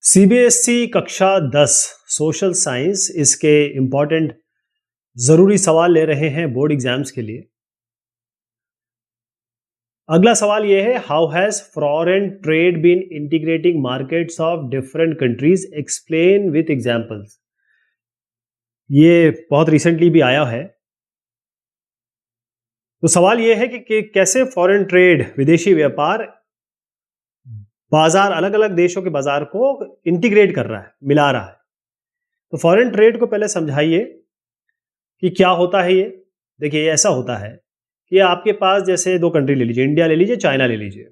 CBSE कक्षा 10 social science इसके important ज़रूरी सवाल ले रहे हैं बोर्ड एग्जाम्स के लिए। अगला सवाल ये है, how has foreign trade been integrating markets of different countries, explain with examples. ये बहुत रिसेंटली भी आया है। तो सवाल ये है कि कैसे फॉरेन ट्रेड, विदेशी व्यापार, बाजार, अलग अलग देशों के बाजार को इंटीग्रेट कर रहा है, मिला रहा है। तो फॉरेन ट्रेड को पहले समझाइए कि क्या होता है ये। देखिए, ऐसा होता है कि आपके पास जैसे दो कंट्री ले लीजिए, इंडिया ले लीजिए, चाइना ले लीजिए।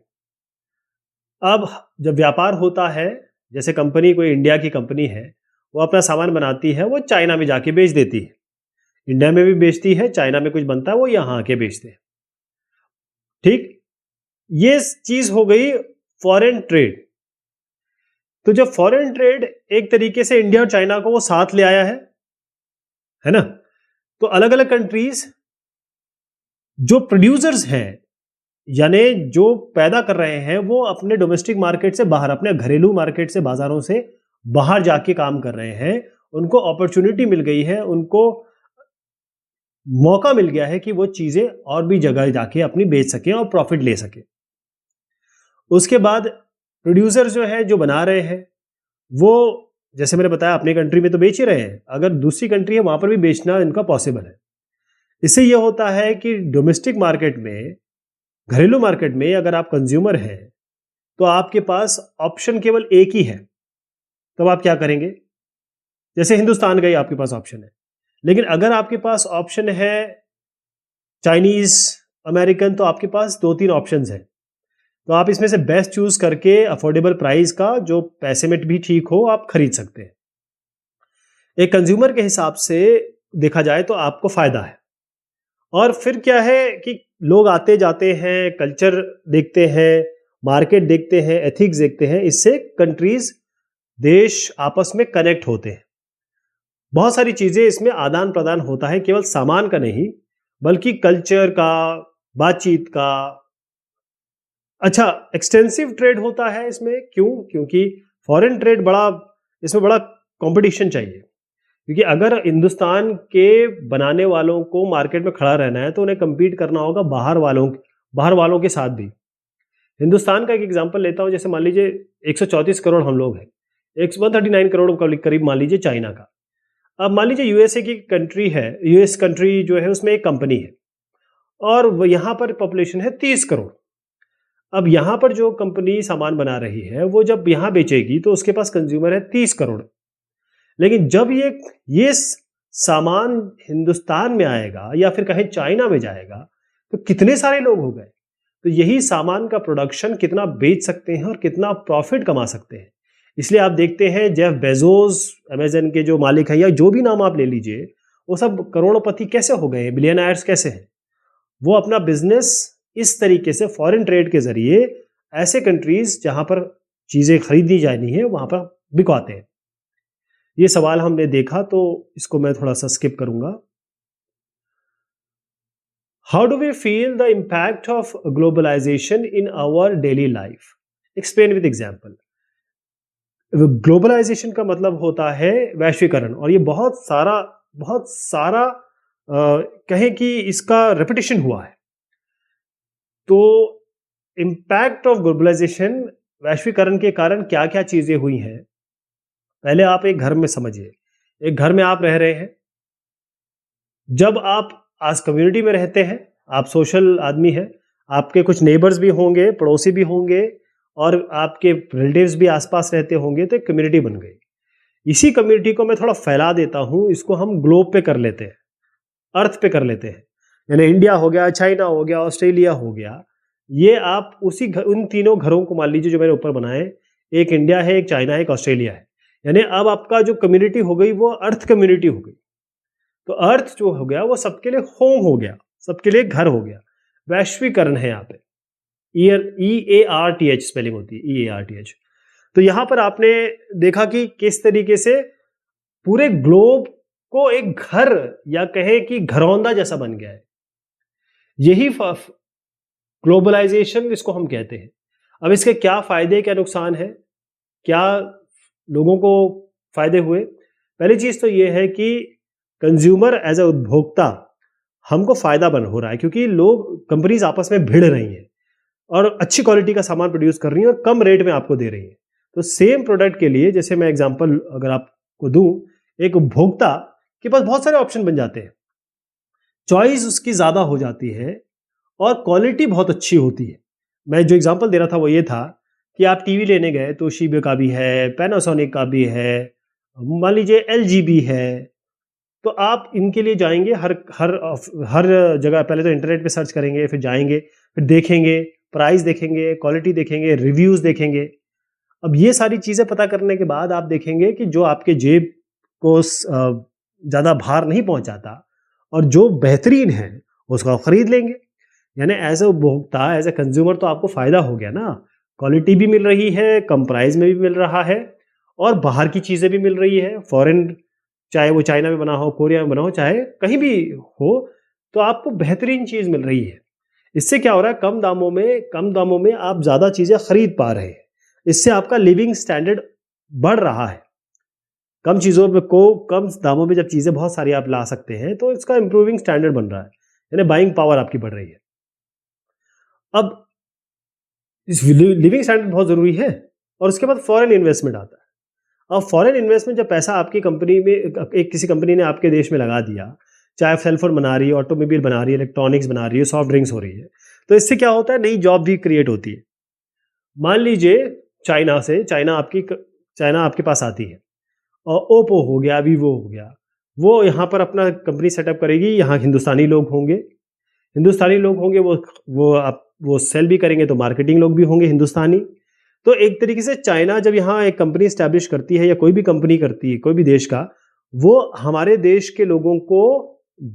अब जब व्यापार होता है, जैसे कंपनी, कोई इंडिया की कंपनी है, वो अपना सामान बनाती है, वो चाइना में जाके बेच देती है। इंडिया में भी बेचती है, चाइना में कुछ बनता है, वो यहाँ आके बेचते हैं। ठीक, ये चीज हो गई फॉरेन ट्रेड। तो जब फॉरेन ट्रेड एक तरीके से इंडिया और चाइना को वो साथ ले आया है ना। तो अलग अलग कंट्रीज जो प्रोड्यूसर्स हैं, यानी जो पैदा कर रहे हैं, वो अपने डोमेस्टिक मार्केट से बाहर, अपने घरेलू मार्केट से, बाजारों से बाहर जाके काम कर रहे हैं। उनको अपॉर्चुनिटी मिल गई है, उनको मौका मिल गया है कि वो चीजें और भी जगह जाके अपनी बेच सकें और प्रॉफिट ले सकें। उसके बाद प्रोड्यूसर जो है, जो बना रहे हैं, वो जैसे मैंने बताया अपनी कंट्री में तो बेच ही रहे हैं, अगर दूसरी कंट्री है वहां पर भी बेचना इनका पॉसिबल है। इससे ये होता है कि डोमेस्टिक मार्केट में, घरेलू मार्केट में अगर आप कंज्यूमर हैं तो आपके पास ऑप्शन केवल एक ही है। तब आप क्या करेंगे? जैसे हिंदुस्तान का ही आपके पास ऑप्शन है, लेकिन अगर आपके पास ऑप्शन है चाइनीज, अमेरिकन, तो आपके पास दो तीन ऑप्शंस हैं। तो आप इसमें से बेस्ट चूज करके अफोर्डेबल प्राइस का, जो पैसे में भी ठीक हो, आप खरीद सकते हैं। एक कंज्यूमर के हिसाब से देखा जाए तो आपको फायदा है। और फिर क्या है कि लोग आते जाते हैं, कल्चर देखते हैं, मार्केट देखते हैं, एथिक्स देखते हैं। इससे कंट्रीज, देश आपस में कनेक्ट होते हैं। बहुत सारी चीजें इसमें आदान प्रदान होता है, केवल सामान का नहीं बल्कि कल्चर का, बातचीत का। अच्छा, एक्सटेंसिव ट्रेड होता है इसमें। क्यों? क्योंकि फॉरेन ट्रेड इसमें बड़ा कंपटीशन चाहिए। क्योंकि अगर हिंदुस्तान के बनाने वालों को मार्केट में खड़ा रहना है तो उन्हें compete करना होगा बाहर वालों के साथ भी। हिंदुस्तान का एक एग्जांपल लेता हूं, जैसे मान लीजिए 134 करोड़ हम लोग हैं, 139 करोड़ करीब मान लीजिए चाइना का। अब मान लीजिए यूएसए की कंट्री है, यूएस कंट्री जो है उसमें एक कंपनी है और यहाँ पर पॉपुलेशन है 30 करोड़। अब यहाँ पर जो कंपनी सामान बना रही है, वो जब यहाँ बेचेगी तो उसके पास कंज्यूमर है 30 करोड़। लेकिन जब ये सामान हिंदुस्तान में आएगा या फिर कहीं चाइना में जाएगा तो कितने सारे लोग हो गए। तो यही सामान का प्रोडक्शन कितना बेच सकते हैं और कितना प्रॉफिट कमा सकते हैं। इसलिए आप देखते हैं जेफ बेजोस, अमेजन के जो मालिक हैं, या जो भी नाम आप ले लीजिए, वो सब करोड़पति कैसे हो गए, बिलियनर्स कैसे हैं। वो अपना बिजनेस इस तरीके से फॉरेन ट्रेड के जरिए ऐसे कंट्रीज जहां पर चीजें खरीदी जानी है वहां पर बिकवाते हैं। ये सवाल हमने देखा तो इसको मैं थोड़ा सा स्किप करूंगा। How do we feel the impact of globalisation in our daily life, explain with example. Globalisation का मतलब होता है वैश्वीकरण, और ये बहुत सारा कहें कि इसका रेपिटेशन हुआ है। तो इम्पैक्ट ऑफ ग्लोबलाइजेशन, वैश्वीकरण के कारण क्या क्या चीजें हुई हैं, पहले आप एक घर में समझिए। एक घर में आप रह रहे हैं। जब आप आज कम्युनिटी में रहते हैं, आप सोशल आदमी हैं, आपके कुछ नेबर्स भी होंगे, पड़ोसी भी होंगे, और आपके रिलेटिव्स भी आसपास रहते होंगे, तो एक कम्युनिटी बन गई। इसी कम्युनिटी को मैं थोड़ा फैला देता हूं, इसको हम ग्लोब पे कर लेते हैं, अर्थ पे कर लेते हैं। यानी इंडिया हो गया, चाइना हो गया, ऑस्ट्रेलिया हो गया। ये आप उन तीनों घरों को मान लीजिए जो मैंने ऊपर बनाए, एक इंडिया है, एक चाइना है, एक ऑस्ट्रेलिया है। यानी अब आपका जो कम्युनिटी हो गई वो अर्थ कम्युनिटी हो गई। तो अर्थ जो हो गया वो सबके लिए होम हो गया, सबके लिए घर हो गया। वैश्वीकरण है यहाँ पे। EARTH स्पेलिंग होती है, EARTH। तो यहां पर आपने देखा कि किस तरीके से पूरे ग्लोब को एक घर, या कहे कि घरौंदा जैसा बन गया है। यही ग्लोबलाइजेशन इसको हम कहते हैं। अब इसके क्या फायदे, क्या नुकसान है, क्या लोगों को फायदे हुए। पहली चीज तो ये है कि कंज्यूमर एज अ उपभोक्ता हमको फायदा बन हो रहा है, क्योंकि लोग कंपनीज आपस में भिड़ रही हैं और अच्छी क्वालिटी का सामान प्रोड्यूस कर रही हैं और कम रेट में आपको दे रही हैं। तो सेम प्रोडक्ट के लिए, जैसे मैं एग्जांपल अगर आपको दूं, एक उपभोक्ता के पास बहुत सारे ऑप्शन बन जाते हैं, चॉइस उसकी ज्यादा हो जाती है और क्वालिटी बहुत अच्छी होती है। मैं जो एग्जांपल दे रहा था वो ये था कि आप टीवी लेने गए तो शीबे का भी है, पैनासोनिक का भी है, मान लीजिए एलजी भी है। तो आप इनके लिए जाएंगे, हर हर हर जगह पहले तो इंटरनेट पे सर्च करेंगे, फिर जाएंगे, फिर देखेंगे, प्राइस देखेंगे, क्वालिटी देखेंगे, रिव्यूज देखेंगे। अब ये सारी चीजें पता करने के बाद आप देखेंगे कि जो आपके जेब को ज्यादा भार नहीं पहुंचाता और जो बेहतरीन है उसको आप खरीद लेंगे। यानी एज ए उपभोक्ता, एज ए कंज्यूमर तो आपको फायदा हो गया ना। क्वालिटी भी मिल रही है, कम प्राइस में भी मिल रहा है, और बाहर की चीजें भी मिल रही है, फॉरेन, चाहे वो चाइना में बना हो, कोरिया में बना हो, चाहे कहीं भी हो, तो आपको बेहतरीन चीज मिल रही है। इससे क्या हो रहा है, कम दामों में आप ज्यादा चीजें खरीद पा रहे हैं। इससे आपका लिविंग स्टैंडर्ड बढ़ रहा है। कम चीजों में को कम दामों में जब चीजें बहुत सारी आप ला सकते हैं तो इसका इंप्रूविंग स्टैंडर्ड बन रहा है, यानी बाइंग पावर आपकी बढ़ रही है। अब इस लिविंग स्टैंडर्ड बहुत जरूरी है, और उसके बाद फॉरेन इन्वेस्टमेंट आता है। अब फॉरेन इन्वेस्टमेंट, जब पैसा आपकी कंपनी में, एक किसी कंपनी ने आपके देश में लगा दिया, चाहे सेलफोन बना रही है, ऑटोमोबाइल बना रही है, इलेक्ट्रॉनिक्स बना रही है, सॉफ्ट ड्रिंक्स हो रही है, तो इससे क्या होता है, नई जॉब भी क्रिएट होती है। मान लीजिए चाइना आपके पास आती है, और ओप्पो हो गया, वीवो हो गया, वो यहाँ पर अपना कंपनी सेटअप करेगी। यहाँ हिंदुस्तानी लोग होंगे, वो सेल भी करेंगे, तो मार्केटिंग लोग भी होंगे हिंदुस्तानी। तो एक तरीके से चाइना जब यहाँ एक कंपनी स्टैब्लिश करती है, या कोई भी कंपनी करती है कोई भी देश का, वो हमारे देश के लोगों को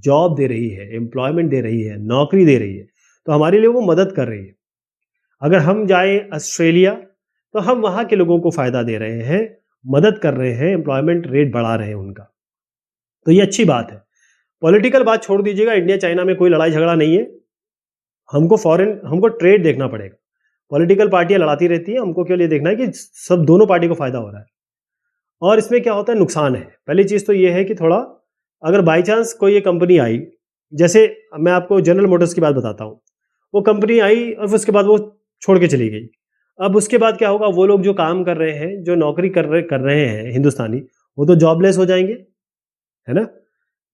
जॉब दे रही है, एम्प्लॉयमेंट दे रही है, नौकरी दे रही है, तो हमारे लिए वो मदद कर रही है। अगर हम जाए ऑस्ट्रेलिया, तो हम वहाँ के लोगों को फायदा दे रहे हैं, मदद कर रहे हैं, एम्प्लॉयमेंट रेट बढ़ा रहे हैं उनका। तो ये अच्छी बात है। पॉलिटिकल बात छोड़ दीजिएगा, इंडिया चाइना में कोई लड़ाई झगड़ा नहीं है। हमको ट्रेड देखना पड़ेगा। पॉलिटिकल पार्टियां लड़ाती रहती है, हमको केवल ये देखना है कि सब दोनों पार्टी को फायदा हो रहा है। और इसमें क्या होता है, नुकसान है। पहली चीज तो ये है कि थोड़ा, अगर बाई चांस कोई ये कंपनी आई, जैसे मैं आपको जनरल मोटर्स की बात बताता हूँ, वो कंपनी आई और फिर उसके बाद वो छोड़ के चली गई। अब उसके बाद क्या होगा, वो लोग जो काम कर रहे हैं, जो नौकरी कर रहे हैं हिंदुस्तानी, वो तो जॉबलेस हो जाएंगे, है ना।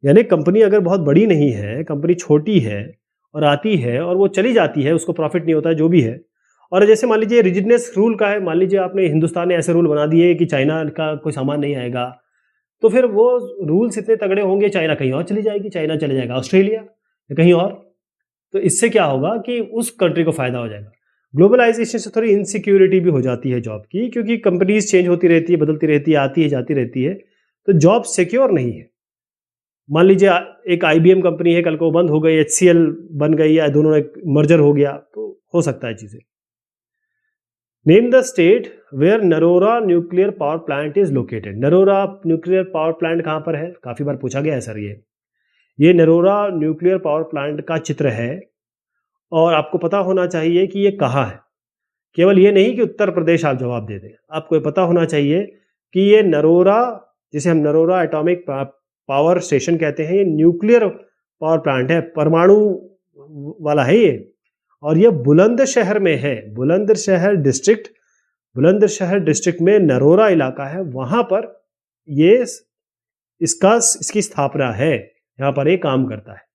यानी कंपनी अगर बहुत बड़ी नहीं है, कंपनी छोटी है और आती है और वो चली जाती है, उसको प्रॉफिट नहीं होता है, जो भी है। और जैसे मान लीजिए रिजिडनेस रूल का है, मान लीजिए आपने हिंदुस्तान ने ऐसे रूल बना दिए कि चाइना का कोई सामान नहीं आएगा, तो फिर वो रूल्स इतने तगड़े होंगे, चाइना कहीं और चली जाएगी, चाइना चले जाएगा ऑस्ट्रेलिया या कहीं और। तो इससे क्या होगा कि उस कंट्री को फायदा हो जाएगा। ग्लोबलाइजेशन से थोड़ी इनसिक्योरिटी भी हो जाती है जॉब की, क्योंकि कंपनीज चेंज होती रहती है, बदलती रहती है, आती है जाती रहती है, तो जॉब सिक्योर नहीं है। मान लीजिए एक आईबीएम कंपनी है, कल को बंद हो गई, एचसीएल बन गई, या दोनों एक मर्जर हो गया, तो हो सकता है चीजें। Name the state where Narora nuclear power plant is located. Narora nuclear power plant कहां पर है, काफी बार पूछा गया है सर। ये नरोरा न्यूक्लियर पावर प्लांट का चित्र है, और आपको पता होना चाहिए कि ये कहाँ है। केवल ये नहीं कि उत्तर प्रदेश आप जवाब दे दें, आपको ये पता होना चाहिए कि ये नरोरा, जिसे हम नरोरा एटॉमिक पावर स्टेशन कहते हैं, ये न्यूक्लियर पावर प्लांट है, परमाणु वाला है ये। और ये बुलंदशहर में है, बुलंदशहर डिस्ट्रिक्ट में नरोरा इलाका है, वहां पर ये इसकी स्थापना है, यहां पर ये काम करता है।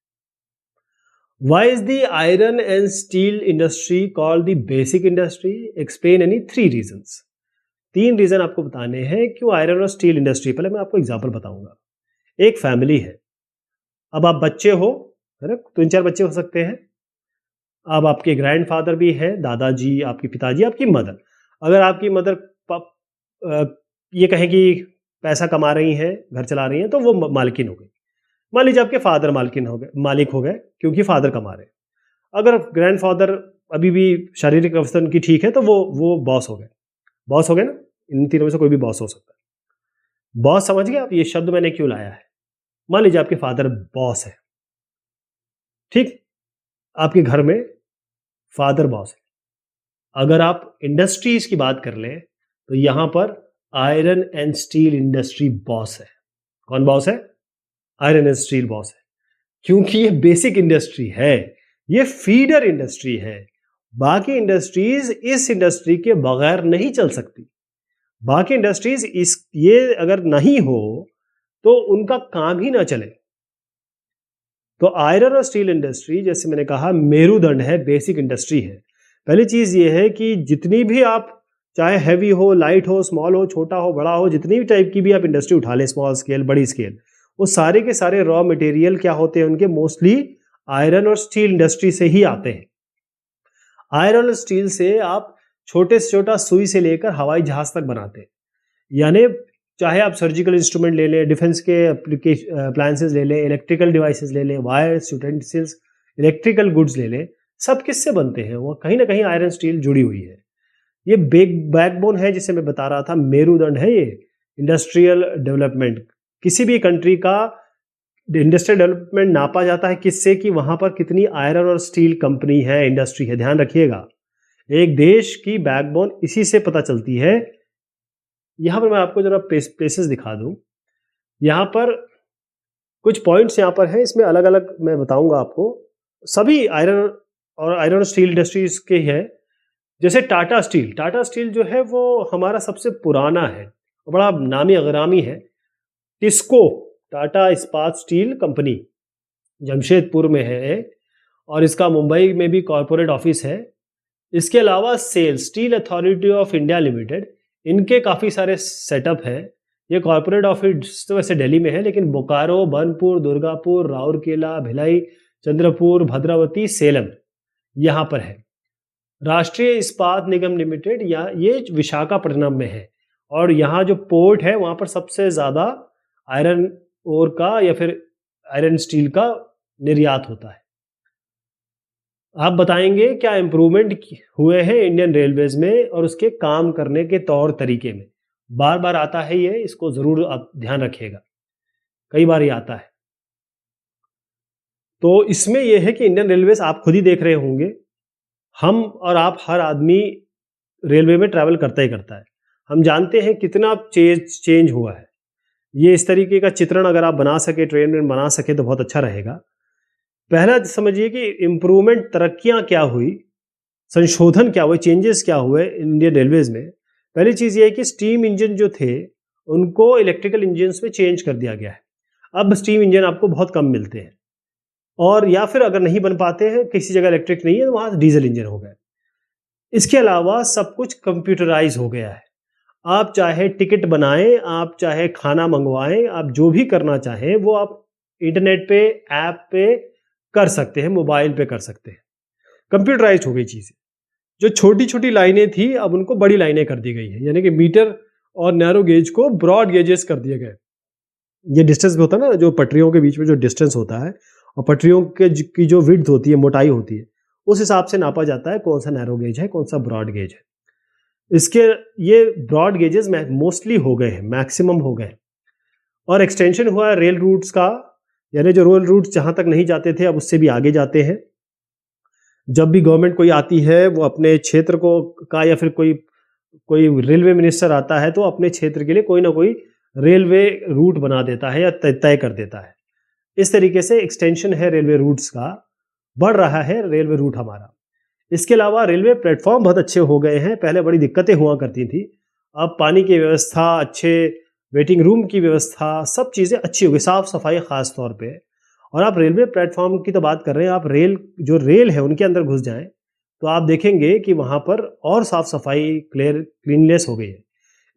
Why is the iron and steel industry called the basic industry? Explain any 3 reasons. 3 reason आपको बताने हैं क्यों आयरन और स्टील इंडस्ट्री। पहले मैं आपको एग्जांपल बताऊंगा। एक फैमिली है, अब आप बच्चे हो, है ना, 3-4 बच्चे हो सकते हैं। अब आपके ग्रैंडफादर भी है, दादाजी, आपके पिताजी, आपकी मदर। अगर आपकी मदर ये कहें कि पैसा कमा रही हैं, घर चला रही हैं, तो वो मालकिन हो गई। मान लीजिए आपके फादर मालिक हो गए, क्योंकि फादर कमा रहे। अगर ग्रैंडफादर अभी भी शारीरिक अवस्था उनकी ठीक है, तो वो बॉस हो गए ना। इन तीनों में से कोई भी बॉस हो सकता है। बॉस समझ गए आप, ये शब्द मैंने क्यों लाया है। मान लीजिए आपके फादर बॉस है, ठीक, आपके घर में फादर बॉस है। अगर आप इंडस्ट्रीज की बात कर लें, तो यहां पर iron and steel industry boss है। कौन बॉस है? आयरन एंड स्टील बॉस है, क्योंकि ये बेसिक इंडस्ट्री है, ये फीडर इंडस्ट्री है। बाकी इंडस्ट्रीज इस इंडस्ट्री के बगैर नहीं चल सकती। बाकी इंडस्ट्रीज ये अगर नहीं हो तो उनका काम ही ना चले। तो आयरन और स्टील इंडस्ट्री, जैसे मैंने कहा, मेरुदंड है, बेसिक इंडस्ट्री है। पहली चीज ये है कि जितनी भी आप, चाहे हैवी हो, लाइट हो, स्मॉल हो, छोटा हो, बड़ा हो, जितनी भी टाइप की भी आप इंडस्ट्री उठा लें, स्मॉल स्केल, बड़ी स्केल, वो सारे के सारे रॉ मटेरियल क्या होते हैं उनके? मोस्टली आयरन और स्टील इंडस्ट्री से ही आते हैं। आयरन और स्टील से आप छोटे से छोटा सुई से लेकर हवाई जहाज तक बनाते हैं। यानी चाहे आप सर्जिकल इंस्ट्रूमेंट ले लें, डिफेंस के अप्लायंसेस ले लें, इलेक्ट्रिकल डिवाइसेस ले लें, वायर्स, यूटेंसिल्स, इलेक्ट्रिकल गुड्स ले लें, सब किससे बनते हैं? वो कहीं ना कहीं आयरन स्टील जुड़ी हुई है। ये बैकबोन है जिसे मैं बता रहा था, मेरुदंड है ये इंडस्ट्रियल डेवलपमेंट। किसी भी कंट्री का इंडस्ट्रियल डेवलपमेंट नापा जाता है किससे? कि वहां पर कितनी आयरन और स्टील कंपनी है, इंडस्ट्री है। ध्यान रखिएगा, एक देश की बैकबोन इसी से पता चलती है। यहां पर मैं आपको जरा प्लेसेस दिखा दूं। यहां पर कुछ पॉइंट्स यहां पर है, इसमें अलग अलग मैं बताऊंगा आपको। सभी आयरन और स्टील इंडस्ट्रीज के है। जैसे टाटा स्टील, टाटा स्टील जो है वो हमारा सबसे पुराना है, बड़ा नामी अग्रामी है। टिस्को, टाटा इस्पात स्टील कंपनी, जमशेदपुर में है और इसका मुंबई में भी कॉरपोरेट ऑफिस है। इसके अलावा SAIL, steel authority of India limited, इनके काफ़ी सारे सेटअप हैं। ये कॉरपोरेट ऑफिस तो वैसे दिल्ली में है, लेकिन बोकारो, बनपुर, दुर्गापुर, राउरकेला, भिलाई, चंद्रपुर, भद्रावती, सेलम यहाँ पर है। राष्ट्रीय इस्पात निगम लिमिटेड ये विशाखापट्टनम में है। और यहाँ जो पोर्ट है वहाँ पर सबसे ज़्यादा आयरन ओर का या फिर आयरन स्टील का निर्यात होता है। आप बताएंगे क्या इम्प्रूवमेंट हुए हैं इंडियन रेलवेज में और उसके काम करने के तौर तरीके में? बार बार आता है ये, इसको जरूर आप ध्यान रखिएगा, कई बार ये आता है। तो इसमें यह है कि इंडियन रेलवेज आप खुद ही देख रहे होंगे, हम और आप, हर आदमी रेलवे में ट्रैवल करता ही करता है। हम जानते हैं कितना चेंज हुआ है। ये इस तरीके का चित्रण अगर आप बना सके, ट्रेन में बना सके तो बहुत अच्छा रहेगा। पहला समझिए कि इम्प्रूवमेंट, तरक्कियां क्या हुई, संशोधन क्या हुए, चेंजेस क्या हुए इंडियन रेलवेज में। पहली चीज़ ये है कि स्टीम इंजन जो थे उनको इलेक्ट्रिकल इंजन्स में चेंज कर दिया गया है। अब स्टीम इंजन आपको बहुत कम मिलते हैं, और या फिर अगर नहीं बन पाते हैं, किसी जगह इलेक्ट्रिक नहीं है, तो वहाँ डीजल इंजन हो गए। इसके अलावा सब कुछ कंप्यूटराइज हो गया है। आप चाहे टिकट बनाएं, आप चाहे खाना मंगवाएं, आप जो भी करना चाहें वो आप इंटरनेट पे, ऐप पे कर सकते हैं, मोबाइल पे कर सकते हैं। कंप्यूटराइज हो गई चीज़ें। जो छोटी छोटी लाइनें थी अब उनको बड़ी लाइनें कर दी गई हैं, यानी कि मीटर और नैरो गेज को ब्रॉड गेजेस कर दिए गए। ये डिस्टेंस होता है ना, जो पटरियों के बीच में जो डिस्टेंस होता है और पटरियों की जो विड्थ होती है, मोटाई होती है, उस हिसाब से नापा जाता है कौन सा नैरो गेज है, कौन सा ब्रॉड गेज है। इसके ये ब्रॉड गेजेस मोस्टली हो गए हैं, मैक्सिमम हो गए। और एक्सटेंशन हुआ है रेल रूट्स का, यानी जो रेल रूट्स जहां तक नहीं जाते थे अब उससे भी आगे जाते हैं। जब भी गवर्नमेंट कोई आती है वो अपने क्षेत्र को का, या फिर कोई रेलवे मिनिस्टर आता है तो अपने क्षेत्र के लिए कोई ना कोई रेलवे रूट बना देता है या तय कर देता है। इस तरीके से एक्सटेंशन है रेलवे रूट्स का, बढ़ रहा है रेलवे रूट हमारा। इसके अलावा रेलवे प्लेटफॉर्म बहुत अच्छे हो गए हैं। पहले बड़ी दिक्कतें हुआ करती थी, अब पानी की व्यवस्था, अच्छे वेटिंग रूम की व्यवस्था, सब चीज़ें अच्छी हो गई, साफ सफाई खास तौर पे। और आप रेलवे प्लेटफॉर्म की तो बात कर रहे हैं, आप रेल है उनके अंदर घुस जाएं तो आप देखेंगे कि वहाँ पर और साफ सफाई, क्लीननेस हो गई है।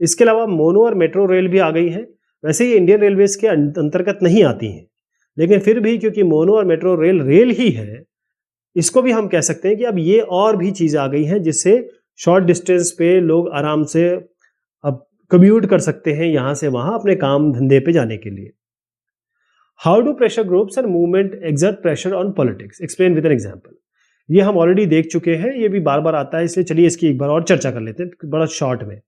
इसके अलावा मोनो और मेट्रो रेल भी आ गई हैं। वैसे ये इंडियन रेलवेज के अंतर्गत नहीं आती हैं, लेकिन फिर भी क्योंकि मोनो और मेट्रो रेल ही है, इसको भी हम कह सकते हैं कि अब ये और भी चीज़ आ गई हैं जिससे शॉर्ट डिस्टेंस पे लोग आराम से अब कम्यूट कर सकते हैं यहाँ से वहाँ अपने काम धंधे पे जाने के लिए। How do pressure groups and movement exert pressure on politics, explain with an example. ये हम ऑलरेडी देख चुके हैं, ये भी बार बार आता है, इसलिए चलिए इसकी एक बार और चर्चा कर लेते हैं बड़ा शॉर्ट में।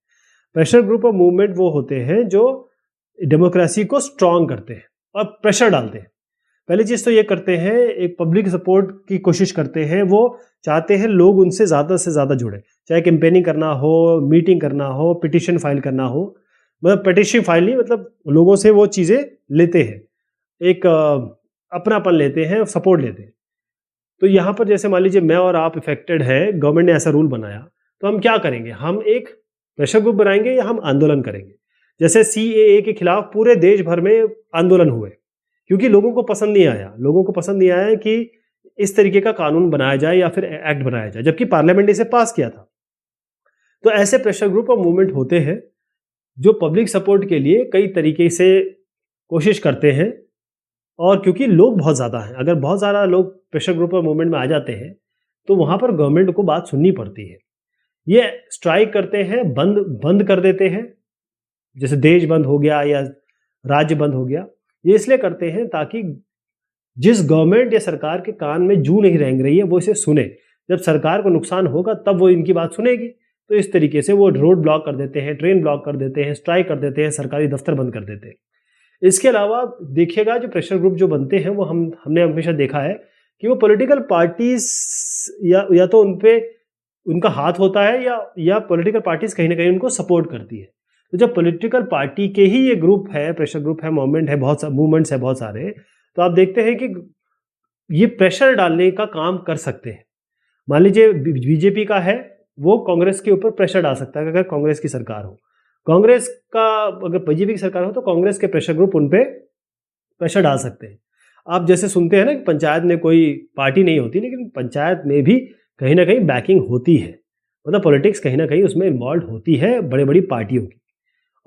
प्रेशर ग्रुप और मूवमेंट वो होते हैं जो डेमोक्रेसी को स्ट्रांग करते हैं और प्रेशर डालते हैं। पहली चीज़ तो ये करते हैं, एक पब्लिक सपोर्ट की कोशिश करते हैं। वो चाहते हैं लोग उनसे ज़्यादा से ज़्यादा जुड़े, चाहे कैंपेनिंग करना हो, मीटिंग करना हो, पिटिशन फाइल करना हो। मतलब पिटीशन फाइल नहीं, मतलब लोगों से वो चीज़ें लेते हैं, एक अपनापन लेते हैं, सपोर्ट लेते हैं। तो यहाँ पर जैसे मान लीजिए मैं और आप इफेक्टेड हैं, गवर्नमेंट ने ऐसा रूल बनाया, तो हम क्या करेंगे? हम एक प्रेशर ग्रुप बनाएंगे या हम आंदोलन करेंगे? जैसे सीएए के खिलाफ पूरे देश भर में आंदोलन हुए, क्योंकि लोगों को पसंद नहीं आया, लोगों को पसंद नहीं आया कि इस तरीके का कानून बनाया जाए या फिर एक्ट बनाया जाए, जबकि पार्लियामेंट ने इसे पास किया था। तो ऐसे प्रेशर ग्रुप और मूवमेंट होते हैं जो पब्लिक सपोर्ट के लिए कई तरीके से कोशिश करते हैं। और क्योंकि लोग बहुत ज़्यादा हैं, अगर बहुत ज़्यादा लोग प्रेशर ग्रुप और मूवमेंट में आ जाते हैं, तो वहाँ पर गवर्नमेंट को बात सुननी पड़ती है। ये स्ट्राइक करते हैं, बंद बंद कर देते हैं, जैसे देश बंद हो गया या राज्य बंद हो गया। ये इसलिए करते हैं ताकि जिस गवर्नमेंट या सरकार के कान में जू नहीं रेंग रही है, वो इसे सुने। जब सरकार को नुकसान होगा तब वो इनकी बात सुनेगी। तो इस तरीके से वो रोड ब्लॉक कर देते हैं, ट्रेन ब्लॉक कर देते हैं, स्ट्राइक कर देते हैं, सरकारी दफ्तर बंद कर देते हैं। इसके अलावा देखिएगा, जो प्रेशर ग्रुप जो बनते हैं वो हमने हमेशा देखा है कि वो पॉलिटिकल पार्टीज या तो उन पे उनका हाथ होता है या पॉलिटिकल पार्टीज कहीं ना कहीं उनको सपोर्ट करती है। तो जब पॉलिटिकल पार्टी के ही ये ग्रुप है, प्रेशर ग्रुप है, मूवमेंट है, मूवमेंट्स है बहुत सारे, तो आप देखते हैं कि ये प्रेशर डालने का काम कर सकते हैं। मान लीजिए बीजेपी का है, वो कांग्रेस के ऊपर प्रेशर डाल सकता है अगर कांग्रेस की सरकार हो। कांग्रेस का अगर बीजेपी की सरकार हो तो कांग्रेस के प्रेशर ग्रुप उन पे प्रेशर डाल सकते हैं। आप जैसे सुनते हैं ना कि पंचायत में कोई पार्टी नहीं होती, लेकिन पंचायत में भी कहीं ना कहीं बैकिंग होती है, मतलब पॉलिटिक्स कहीं ना कहीं उसमें इन्वॉल्व होती है बड़े बड़ी पार्टियों की।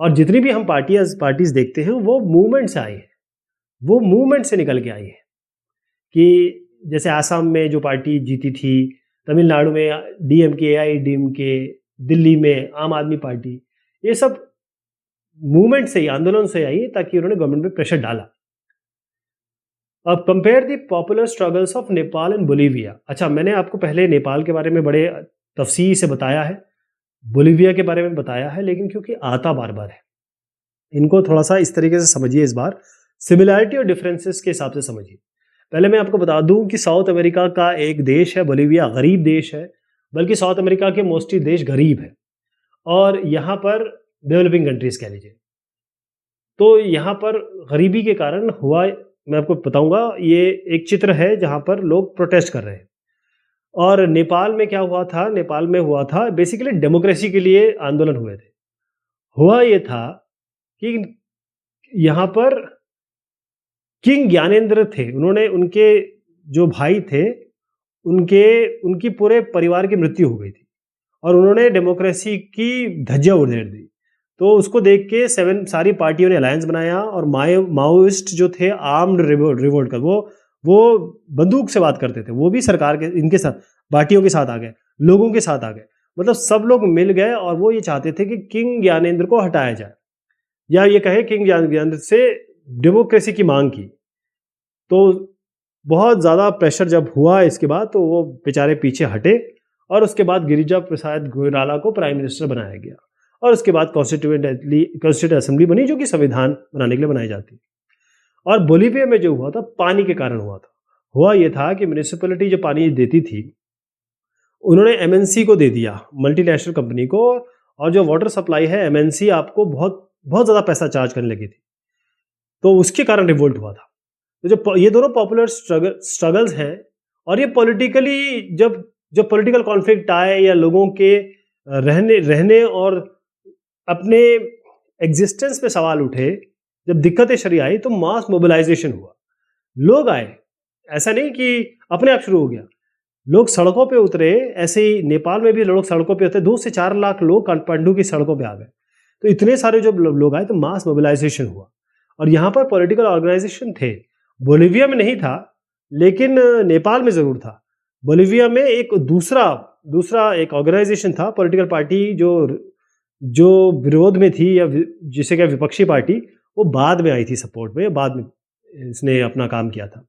और जितनी भी हम पार्टीज देखते हैं वो मूवमेंट से आई है, वो मूवमेंट से निकल के आई है। कि जैसे आसाम में जो पार्टी जीती थी, तमिलनाडु में डीएमके, एआईडीएमके, दिल्ली में आम आदमी पार्टी, ये सब मूवमेंट से ही, आंदोलन से आई ताकि उन्होंने गवर्नमेंट पे प्रेशर डाला। अब compare the popular struggles of Nepal and Bolivia. अच्छा, मैंने आपको पहले नेपाल के बारे में बड़े तफसील से बताया है, बोलीविया के बारे में बताया है, लेकिन क्योंकि आता बार बार है, इनको थोड़ा सा इस तरीके से समझिए, इस बार सिमिलैरिटी और डिफरेंसेस के हिसाब से समझिए। पहले मैं आपको बता दूं कि साउथ अमेरिका का एक देश है बोलीविया, गरीब देश है, बल्कि साउथ अमेरिका के मोस्टली देश गरीब है, और यहाँ पर डेवलपिंग कंट्रीज कह लीजिए। तो यहाँ पर गरीबी के कारण हुआ, मैं आपको बताऊंगा, ये एक चित्र है जहाँ पर लोग प्रोटेस्ट कर रहे हैं। और नेपाल में क्या हुआ था? नेपाल में हुआ था बेसिकली डेमोक्रेसी के लिए आंदोलन हुए थे। हुआ ये था कि यहाँ पर किंग ज्ञानेंद्र थे, उन्होंने, उनके जो भाई थे, उनकी पूरे परिवार की मृत्यु हो गई थी और उन्होंने डेमोक्रेसी की धज्जियां उड़ेल दी। तो उसको देख के सारी पार्टियों ने अलायंस बनाया और माओइस्ट जो थे, आर्म्ड रिवोल्ट कर, वो बंदूक से बात करते थे, वो भी सरकार के इनके साथ, पार्टियों के साथ आ गए, लोगों के साथ आ गए, मतलब सब लोग मिल गए और वो ये चाहते थे कि किंग ज्ञानेंद्र को हटाया जाए, या ये कहे किंग ज्ञानेंद्र से डेमोक्रेसी की मांग की। तो बहुत ज़्यादा प्रेशर जब हुआ इसके बाद, तो वो बेचारे पीछे हटे और उसके बाद गिरिजा प्रसाद गोयराला को प्राइम मिनिस्टर बनाया गया और उसके बाद कॉन्स्टिट्यूएंट असेंबली बनी, जो कि संविधान बनाने के लिए बनाई जाती। और बोलीविया में जो हुआ था, पानी के कारण हुआ था। हुआ ये था कि म्यूनिसिपैलिटी जो पानी देती थी, उन्होंने एमएनसी को दे दिया, मल्टीनेशनल कंपनी को, और जो वाटर सप्लाई है एमएनसी आपको बहुत बहुत ज़्यादा पैसा चार्ज करने लगी थी, तो उसके कारण रिवोल्ट हुआ था। तो जो ये दोनों पॉपुलर स्ट्रगल्स हैं, और ये पॉलिटिकली जब पॉलिटिकल कॉन्फ्लिक्ट आए या लोगों के रहने और अपने एग्जिस्टेंस पे सवाल उठे, जब दिक्कतें शरी आई, तो मास मोबिलाइजेशन हुआ, लोग आए। ऐसा नहीं कि अपने आप शुरू हो गया, लोग सड़कों पे उतरे। ऐसे ही नेपाल में भी लोग सड़कों पे उतरे, 2 से 4 लाख लोग काठमांडू की सड़कों पे आ गए। तो इतने सारे जब लोग आए तो मास मोबिलाइजेशन हुआ, और यहाँ पर पॉलिटिकल ऑर्गेनाइजेशन थे। बोलीविया में नहीं था, लेकिन नेपाल में जरूर था। बोलीविया में एक दूसरा एक ऑर्गेनाइजेशन था, पॉलिटिकल पार्टी जो विरोध में थी, या जिसे क्या विपक्षी पार्टी, वो बाद में आई थी सपोर्ट में, बाद में इसने अपना काम किया था।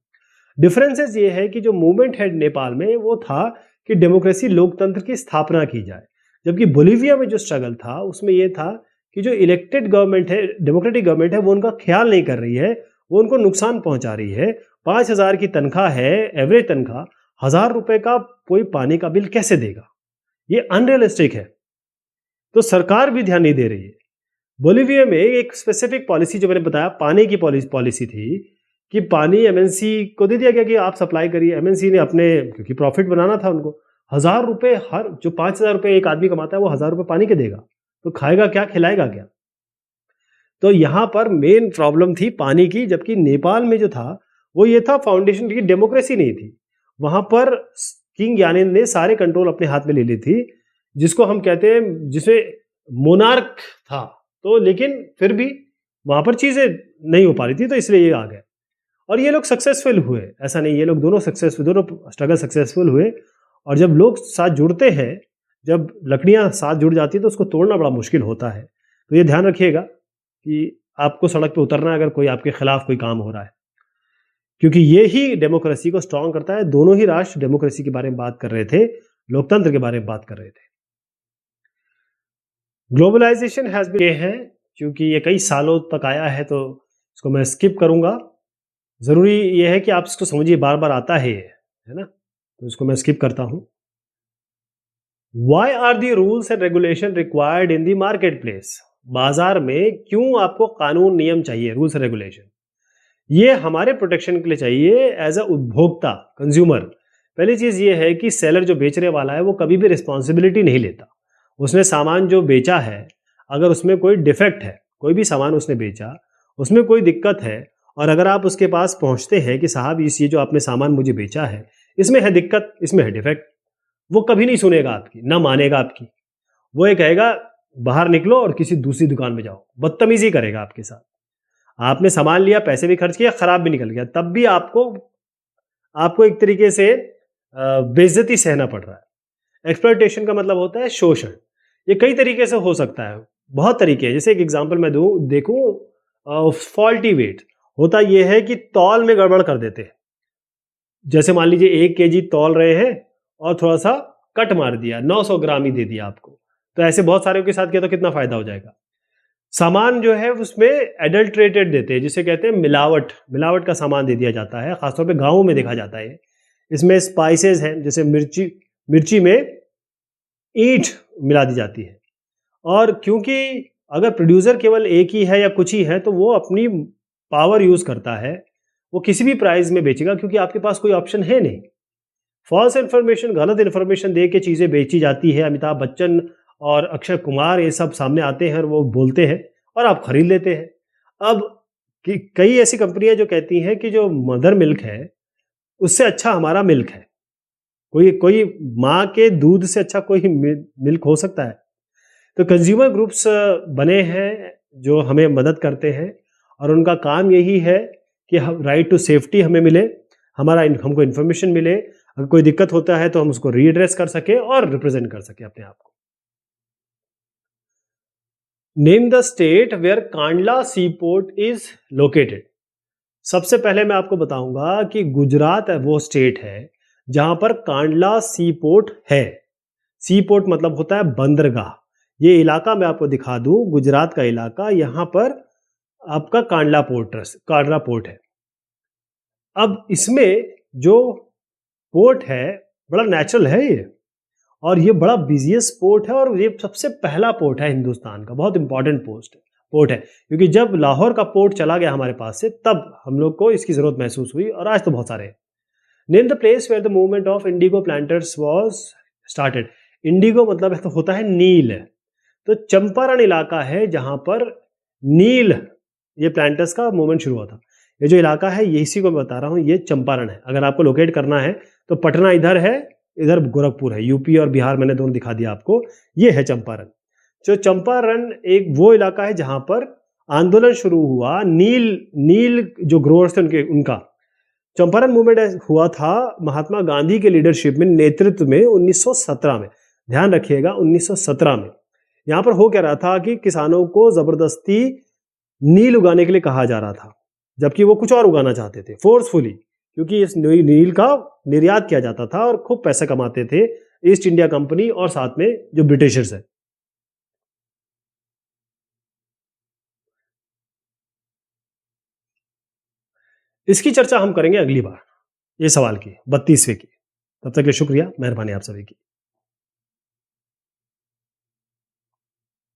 डिफरेंसेस ये है कि जो मूवमेंट है नेपाल में, वो था कि डेमोक्रेसी, लोकतंत्र की स्थापना की जाए, जबकि बोलीविया में जो स्ट्रगल था उसमें ये था कि जो इलेक्टेड गवर्नमेंट है, डेमोक्रेटिक गवर्नमेंट है, वो उनका ख्याल नहीं कर रही है, वो उनको नुकसान पहुंचा रही है। 5,000 की तनख्वाह है, एवरेज तनख्वाह, 1,000 रुपए का कोई पानी का बिल कैसे देगा? ये अनरियलिस्टिक है। तो सरकार भी ध्यान नहीं दे रही है। बोलीविया में एक स्पेसिफिक पॉलिसी जो मैंने बताया पानी की पॉलिसी थी कि पानी एमएनसी को दे दिया गया कि आप सप्लाई करिए। एमएनसी ने अपने, क्योंकि प्रॉफिट बनाना था उनको, 1,000 रुपए हर, जो 5,000 रुपए एक आदमी कमाता है वो 1,000 रुपए पानी के देगा, तो खाएगा क्या, खिलाएगा क्या। तो यहाँ पर मेन प्रॉब्लम थी पानी की, जबकि नेपाल में जो था वो ये था फाउंडेशन की डेमोक्रेसी नहीं थी। वहां पर किंग यानेन ने सारे कंट्रोल अपने हाथ में ले ली थी, जिसको हम कहते हैं, जिसमें मोनार्क था। तो लेकिन फिर भी वहां पर चीजें नहीं हो पा रही थी, तो इसलिए ये आ गए और ये लोग सक्सेसफुल हुए। ऐसा नहीं, ये लोग दोनों सक्सेसफुल, दोनों स्ट्रगल सक्सेसफुल हुए। और जब लोग साथ जुड़ते हैं, जब लकड़ियां साथ जुड़ जाती है तो उसको तोड़ना बड़ा मुश्किल होता है। तो ये ध्यान रखिएगा कि आपको सड़क पे उतरना है अगर कोई आपके खिलाफ कोई काम हो रहा है, क्योंकि ये ही डेमोक्रेसी को स्ट्रांग करता है। दोनों ही राष्ट्र डेमोक्रेसी के बारे में बात कर रहे थे, लोकतंत्र के बारे में बात कर रहे थे। ग्लोबलाइजेशन हैज बीन, ये है क्योंकि ये कई सालों तक आया है तो इसको मैं स्किप करूंगा। जरूरी ये है कि आप इसको समझिए, बार बार आता है ये, है ना, तो इसको मैं स्किप करता हूं। Why are the rules and regulation required in the marketplace? बाजार में क्यों आपको कानून नियम चाहिए, रूल्स एंड रेगुलेशन? ये हमारे प्रोटेक्शन के लिए चाहिए एज अ उपभोक्ता, कंज्यूमर। पहली चीज ये है कि सेलर जो बेचने वाला है वो कभी भी रिस्पॉन्सिबिलिटी नहीं लेता। उसने सामान जो बेचा है, अगर उसमें कोई डिफेक्ट है, कोई भी सामान उसने बेचा, उसमें कोई दिक्कत है, और अगर आप उसके पास पहुंचते हैं कि साहब ये जो आपने सामान मुझे बेचा है, इसमें है दिक्कत, इसमें है डिफेक्ट, वो कभी नहीं सुनेगा आपकी, ना मानेगा आपकी। वो ये कहेगा बाहर निकलो और किसी दूसरी दुकान में जाओ, बदतमीजी करेगा आपके साथ। आपने सामान लिया, पैसे भी खर्च किया, खराब भी निकल गया, तब भी आपको आपको एक तरीके से बेइज्जती सहना पड़ रहा है। एक्सप्लॉयटेशन का मतलब होता है शोषण। ये कई तरीके से हो सकता है, बहुत तरीके हैं। जैसे एक एग्जांपल मैं दूं, देखूं, फॉल्टी वेट होता यह है कि तौल में गड़बड़ कर देते हैं। जैसे मान लीजिए 1 kg तौल रहे हैं और थोड़ा सा कट मार दिया, 900 ग्राम ही दे दिया आपको, तो ऐसे बहुत सारे के साथ किया तो कितना फायदा हो जाएगा। सामान जो है उसमें एडल्ट्रेटेड देते हैं, जिसे कहते हैं मिलावट, मिलावट का सामान दे दिया जाता है, खासतौर पे गाँवों में देखा जाता है। इसमें स्पाइसेस हैं, जैसे मिर्ची में ईंट मिला दी जाती है। और क्योंकि अगर प्रोड्यूसर केवल एक ही है या कुछ ही है, तो वो अपनी पावर यूज करता है, वो किसी भी प्राइस में बेचेगा, क्योंकि आपके पास कोई ऑप्शन है नहीं। फॉल्स इन्फॉर्मेशन, गलत इन्फॉर्मेशन दे के चीजें बेची जाती है। अमिताभ बच्चन और अक्षय कुमार ये सब सामने आते हैं और वो बोलते हैं और आप खरीद लेते हैं। अब कई ऐसी कंपनियां जो कहती हैं कि जो मदर मिल्क है उससे अच्छा हमारा मिल्क है। कोई कोई माँ के दूध से अच्छा कोई मिल्क हो सकता है? तो कंज्यूमर ग्रुप्स बने हैं जो हमें मदद करते हैं, और उनका काम यही है कि हम राइट टू सेफ्टी हमें मिले, हमको इन्फॉर्मेशन मिले, अगर कोई दिक्कत होता है तो हम उसको रीएड्रेस कर सके और रिप्रेजेंट कर सके अपने आप को। Name the state where Kandla sea port is located. सबसे पहले मैं आपको बताऊंगा कि गुजरात वो स्टेट है जहां पर कांडला सी पोर्ट है। सी पोर्ट मतलब होता है बंदरगाह। ये इलाका मैं आपको दिखा दूं, गुजरात का इलाका, यहां पर आपका कांडला पोर्ट है। अब इसमें जो पोर्ट है बड़ा नेचुरल है ये, और ये बड़ा बिजिएस्ट पोर्ट है, और ये सबसे पहला पोर्ट है हिंदुस्तान का, बहुत इंपॉर्टेंट पोर्ट है, क्योंकि जब लाहौर का पोर्ट चला गया हमारे पास से, तब हम लोग को इसकी जरूरत महसूस हुई, और आज तो बहुत सारे हैं। Name the place where the movement of indigo planters was started. Indigo मतलब है तो होता है नील, तो चंपारण इलाका है जहां पर नील, ये प्लांटर्स का मूवमेंट शुरू हुआ था। ये जो इलाका है ये इसी को मैं बता रहा हूँ, ये चंपारण है। अगर आपको लोकेट करना है तो पटना इधर है, इधर गोरखपुर है, यूपी और बिहार मैंने दोनों दिखा दिया आपको। ये है चंपारण। जो चंपारण एक वो इलाका है जहां पर आंदोलन शुरू हुआ, नील जो ग्रोअर्स थे उनका चंपारण मूवमेंट हुआ था महात्मा गांधी के लीडरशिप में, नेतृत्व में, 1917 में। ध्यान रखिएगा 1917 में। यहां पर हो क्या रहा था कि किसानों को जबरदस्ती नील उगाने के लिए कहा जा रहा था, जबकि वो कुछ और उगाना चाहते थे फोर्सफुली, क्योंकि इस नील का निर्यात किया जाता था और खूब पैसे कमाते थे ईस्ट इंडिया कंपनी और साथ में जो ब्रिटिशर्स है। इसकी चर्चा हम करेंगे अगली बार, ये सवाल की 32वें की। तब तक के लिए शुक्रिया, मेहरबानी आप सभी की।